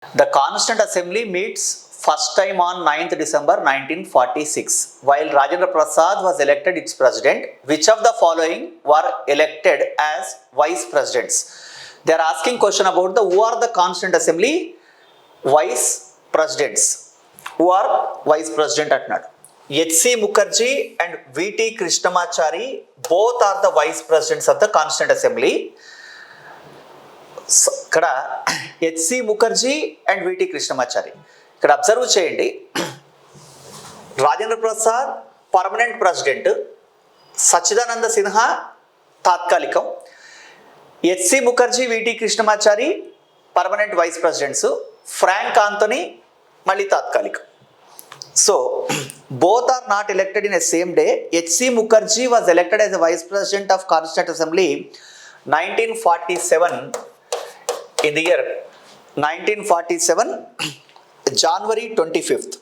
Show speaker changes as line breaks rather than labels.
The Constituent Assembly meets first time on 9th December 1946. While Rajendra Prasad was elected its president, which of the following were elected as vice presidents? They are asking question about the who are the Constituent Assembly vice presidents. Who are vice president అంటున్నాడు. H.C. Mukherjee and V.T. Krishnamachari both are the vice presidents of the Constituent Assembly. ఇక్కడ HC Mukherjee and VT Krishnamachari. ఇక్కడ observe చేయండి, Rajendra Prasad permanent president, Sachchidananda Sinha తాత్కాలికం, HC Mukherjee VT Krishnamachari permanent vice presidents, Frank Anthony మళ్ళీ తాత్కాలికం. So both are not elected in a same day. HC Mukherjee was elected as a vice president of constituent assembly 1947. In the year 1947, January 25th.